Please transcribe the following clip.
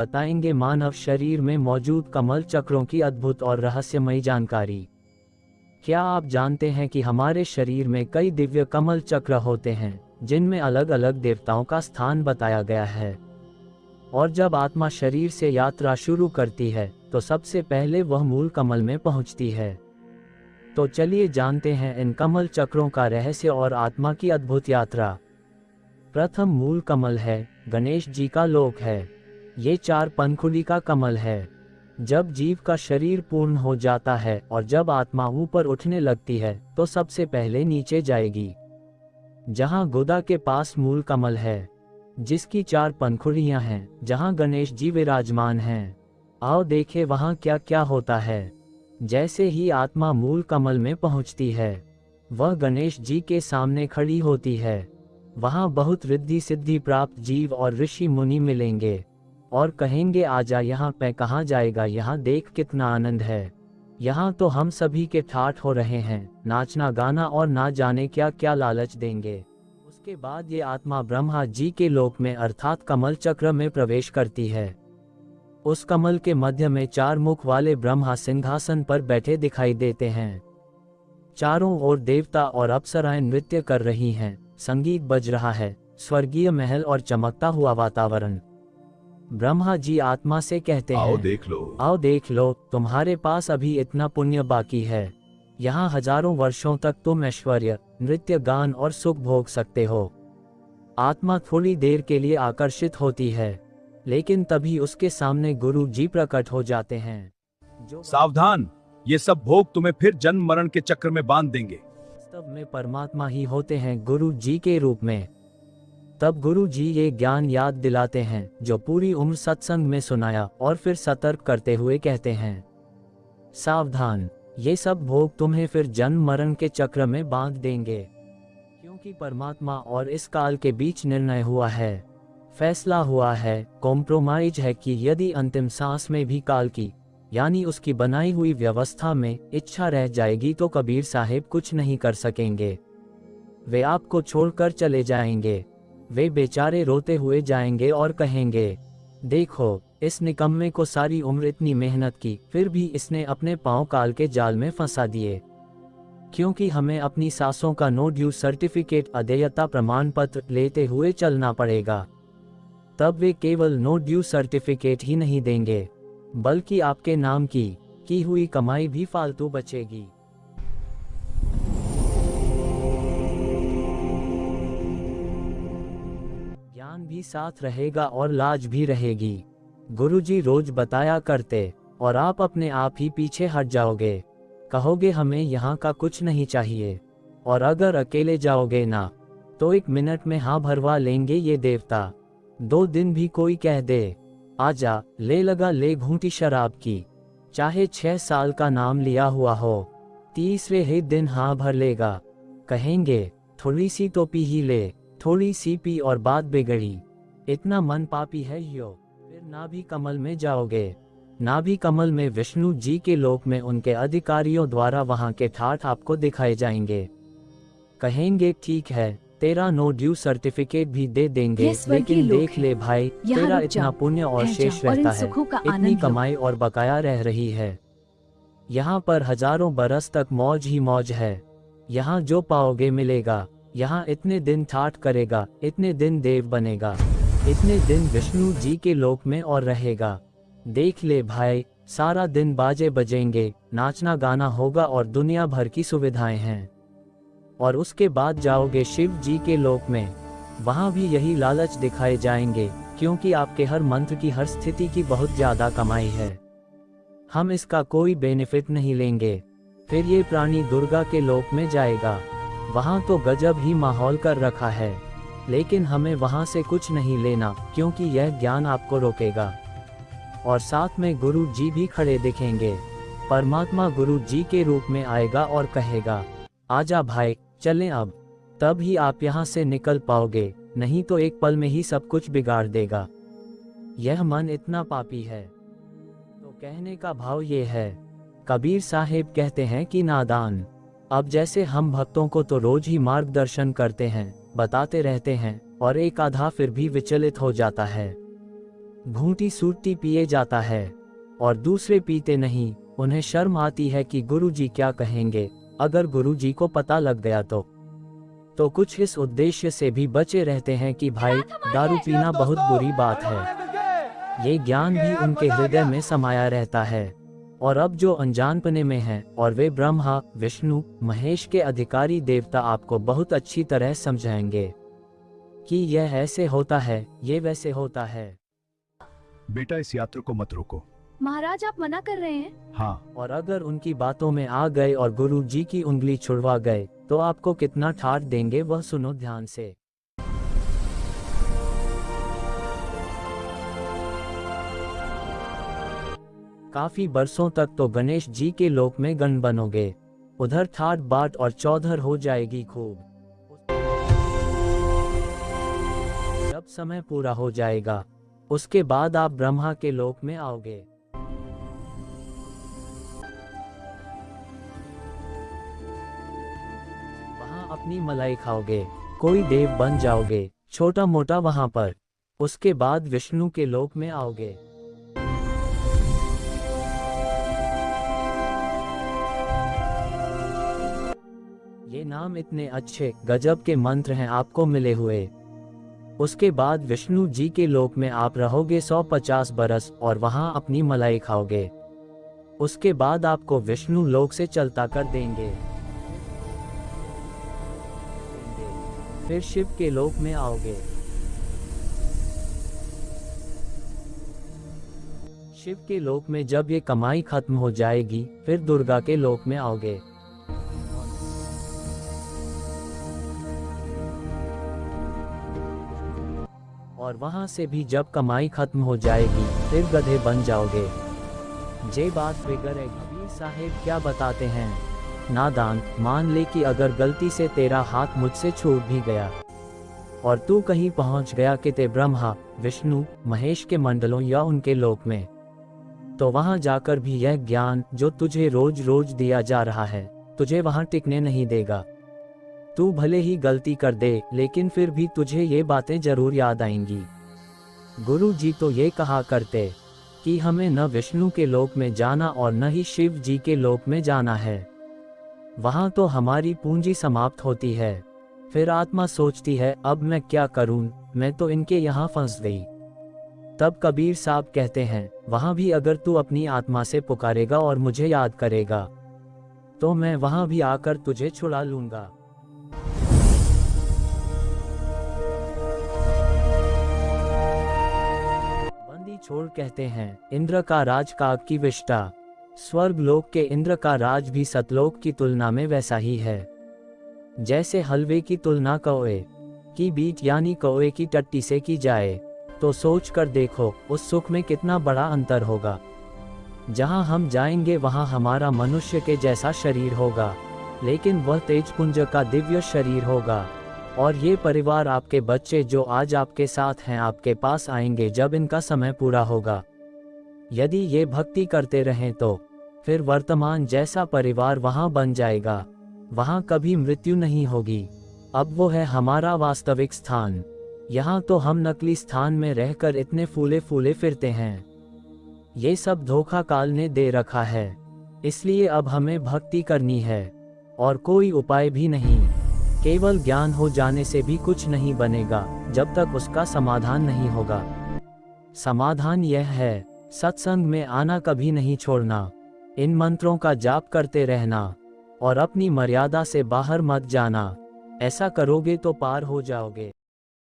बताएंगे मानव शरीर में मौजूद कमल चक्रों की अद्भुत और रहस्यमयी जानकारी। क्या आप जानते हैं कि हमारे शरीर में कई दिव्य कमल चक्र होते हैं जिनमें अलग अलग देवताओं का स्थान बताया गया है। और जब आत्मा शरीर से यात्रा शुरू करती है तो सबसे पहले वह मूल कमल में पहुंचती है। तो चलिए जानते हैं इन कमल चक्रों का रहस्य और आत्मा की अद्भुत यात्रा। प्रथम मूल कमल है, गणेश जी का लोक है। ये 4 पंखुड़ी का कमल है। जब जीव का शरीर पूर्ण हो जाता है और जब आत्मा ऊपर उठने लगती है तो सबसे पहले नीचे जाएगी, जहां गुदा के पास मूल कमल है जिसकी 4 पंखुड़ियां हैं, जहां गणेश जी विराजमान हैं। आओ देखें वहां क्या क्या होता है। जैसे ही आत्मा मूल कमल में पहुंचती है वह गणेश जी के सामने खड़ी होती है। वहां बहुत रिद्धि सिद्धि प्राप्त जीव और ऋषि मुनि मिलेंगे और कहेंगे आजा यहाँ पे कहाँ जाएगा, यहाँ देख कितना आनंद है। यहाँ तो हम सभी के ठाठ हो रहे हैं, नाचना गाना और ना जाने क्या क्या लालच देंगे। उसके बाद ये आत्मा ब्रह्मा जी के लोक में अर्थात कमल चक्र में प्रवेश करती है। उस कमल के मध्य में 4 मुख वाले ब्रह्मा सिंहासन पर बैठे दिखाई देते हैं। चारों ओर देवता और अप्सराएं नृत्य कर रही हैं, संगीत बज रहा है, स्वर्गीय महल और चमकता हुआ वातावरण। ब्रह्मा जी आत्मा से कहते हैं, आओ देख लो, तुम्हारे पास अभी इतना पुण्य बाकी है। यहाँ हजारों वर्षों तक तुम ऐश्वर्य, नृत्य गान और सुख भोग सकते हो। आत्मा थोड़ी देर के लिए आकर्षित होती है, लेकिन तभी उसके सामने गुरु जी प्रकट हो जाते हैं जो सावधान, ये सब भोग तुम्हें फिर जन्म मरण के चक्र में बांध देंगे। वास्तव में परमात्मा ही होते हैं गुरु जी के रूप में। तब गुरु जी ये ज्ञान याद दिलाते हैं जो पूरी उम्र सत्संग में सुनाया और फिर सतर्क करते हुए कहते हैं, सावधान, ये सब भोग तुम्हें फिर जन्म मरण के चक्र में बांध देंगे। क्योंकि परमात्मा और इस काल के बीच निर्णय हुआ है, फैसला हुआ है, कॉम्प्रोमाइज है कि यदि अंतिम सांस में भी काल की यानी उसकी बनाई हुई व्यवस्था में इच्छा रह जाएगी तो कबीर साहिब कुछ नहीं कर सकेंगे। वे आपको छोड़कर चले जाएंगे। वे बेचारे रोते हुए जाएंगे और कहेंगे, देखो, इस निकम्मे को सारी उम्र इतनी मेहनत की, फिर भी इसने अपने पांव काल के जाल में फंसा दिए। क्योंकि हमें अपनी सांसों का नो ड्यू सर्टिफिकेट अदेयता प्रमाण पत्र लेते हुए चलना पड़ेगा। तब वे केवल नो ड्यू सर्टिफिकेट ही नहीं देंगे, बल्कि आपके नाम की हुई कमाई भी फालतू बचेगी। ज्ञान भी साथ रहेगा और लाज भी रहेगी। गुरुजी रोज बताया करते, और आप अपने आप ही पीछे हट जाओगे। कहोगे हमें यहाँ का कुछ नहीं चाहिए, और अगर अकेले जाओगे ना तो 1 मिनट में हाँ भरवा लेंगे ये देवता। 2 दिन भी कोई कह दे आजा, ले लगा ले घूंटी शराब की, चाहे 6 साल का नाम लिया हुआ हो, तीसरे ही दिन हाँ भर लेगा। कहेंगे थोड़ी सी तो पी ही ले, थोड़ी सी पी और बात बिगड़ी, इतना मन पापी है यो। फिर ना भी कमल में जाओगे, ना भी कमल में विष्णु जी के लोक में उनके अधिकारियों द्वारा वहां के ठाठ आपको दिखाए जाएंगे। कहेंगे ठीक है, तेरा नो ड्यू सर्टिफिकेट भी दे देंगे, लेकिन देख ले भाई, तेरा इतना पुण्य और शेष रहता है, इतनी कमाई और बकाया रह रही है। यहाँ पर हजारों बरस तक मौज ही मौज है। यहाँ जो पाओगे मिलेगा। यहाँ इतने दिन ठाठ करेगा, इतने दिन देव बनेगा, इतने दिन विष्णु जी के लोक में और रहेगा। देख ले भाई, सारा दिन बाजे बजेंगे, नाचना गाना होगा और दुनिया भर की सुविधाएं हैं। और उसके बाद जाओगे शिव जी के लोक में, वहाँ भी यही लालच दिखाए जाएंगे, क्योंकि आपके हर मंत्र की हर स्थिति की बहुत ज्यादा कमाई है। हम इसका कोई बेनिफिट नहीं लेंगे। फिर ये प्राणी दुर्गा के लोक में जाएगा, वहाँ तो गजब ही माहौल कर रखा है, लेकिन हमें वहाँ से कुछ नहीं लेना, क्योंकि यह ज्ञान आपको रोकेगा। और साथ में गुरु जी भी खड़े दिखेंगे। परमात्मा गुरु जी के रूप में आएगा और कहेगा, आजा भाई, चलें अब। तब ही आप यहाँ से निकल पाओगे, नहीं तो एक पल में ही सब कुछ बिगाड़ देगा। यह मन इतना पापी है। तो कहने का भाव ये है, कबीर साहिब कहते हैं कि नादान। अब जैसे हम भक्तों को तो रोज ही मार्गदर्शन करते हैं, बताते रहते हैं, और एक आधा फिर भी विचलित हो जाता है। घूंटी सूटी पिए जाता है और दूसरे पीते नहीं। उन्हें शर्म आती है कि गुरुजी क्या कहेंगे, अगर गुरुजी को पता लग गया तो कुछ इस उद्देश्य से भी बचे रहते हैं कि भाई दारू पीना बहुत बुरी बात है। ये ज्ञान भी उनके हृदय में समाया रहता है। और अब जो अनजानपने में हैं और वे ब्रह्मा, विष्णु, महेश के अधिकारी देवता आपको बहुत अच्छी तरह समझाएंगे कि यह ऐसे होता है, ये वैसे होता है। बेटा इस यात्रा को मत रोको। महाराज आप मना कर रहे हैं? हाँ, और अगर उनकी बातों में आ गए और गुरु जी की उंगली छुड़वा गए तो आपको कितना ठाठ देंगे वह सुनो ध्यान से। काफी बरसों तक तो गणेश जी के लोक में गण बनोगे, उधर ठाट बाट और चौधर हो जाएगी खूब। जब समय पूरा हो जाएगा उसके बाद आप ब्रह्मा के लोक में आओगे। वहां अपनी मलाई खाओगे, कोई देव बन जाओगे छोटा मोटा वहां पर। उसके बाद विष्णु के लोक में आओगे। ये नाम इतने अच्छे गजब के मंत्र हैं आपको मिले हुए। उसके बाद विष्णु जी के लोक में आप रहोगे 150 बरस और वहां अपनी मलाई खाओगे। उसके बाद आपको विष्णु लोक से चलता कर देंगे। फिर शिव के लोक में आओगे। शिव के लोक में जब ये कमाई खत्म हो जाएगी फिर दुर्गा के लोक में आओगे। और वहां से भी जब कमाई खत्म हो जाएगी फिर गधे बन जाओगे। जे बात फिगर है कबीर साहेब क्या बताते हैं, नादान मान ले कि अगर गलती से तेरा हाथ मुझसे छूट भी गया और तू कहीं पहुंच गया कि ते ब्रह्मा, विष्णु, महेश के मंडलों या उनके लोक में, तो वहां जाकर भी यह ज्ञान जो तुझे रोज रोज दिया जा रहा है तुझे वहां टिकने नहीं देगा। तू भले ही गलती कर दे लेकिन फिर भी तुझे ये बातें जरूर याद आएंगी। गुरु जी तो ये कहा करते कि हमें न विष्णु के लोक में जाना और न ही शिव जी के लोक में जाना है। वहां तो हमारी पूंजी समाप्त होती है। फिर आत्मा सोचती है अब मैं क्या करूं, मैं तो इनके यहाँ फंस गई। तब कबीर साहब कहते हैं वहां भी अगर तू अपनी आत्मा से पुकारेगा और मुझे याद करेगा तो मैं वहां भी आकर तुझे छुड़ा लूंगा। छोड़ कहते हैं इंद्र का राज काग की विष्टा। स्वर्ग लोक के इंद्र का राज भी सतलोक की तुलना में वैसा ही है। जैसे हलवे की तुलना कौए की बीट यानी कौए की टट्टी से की जाए तो सोच कर देखो उस सुख में कितना बड़ा अंतर होगा। जहां हम जाएंगे वहां हमारा मनुष्य के जैसा शरीर होगा लेकिन वह तेजपुंज का दिव्य शरीर होगा। और ये परिवार आपके बच्चे जो आज आपके साथ हैं आपके पास आएंगे जब इनका समय पूरा होगा। यदि ये भक्ति करते रहें तो फिर वर्तमान जैसा परिवार वहां बन जाएगा। वहां कभी मृत्यु नहीं होगी। अब वो है हमारा वास्तविक स्थान। यहाँ तो हम नकली स्थान में रहकर इतने फूले फूले फिरते हैं। ये सब धोखा काल ने दे रखा है। इसलिए अब हमें भक्ति करनी है और कोई उपाय भी नहीं। केवल ज्ञान हो जाने से भी कुछ नहीं बनेगा जब तक उसका समाधान नहीं होगा। समाधान यह है सत्संग में आना कभी नहीं छोड़ना, इन मंत्रों का जाप करते रहना और अपनी मर्यादा से बाहर मत जाना। ऐसा करोगे तो पार हो जाओगे।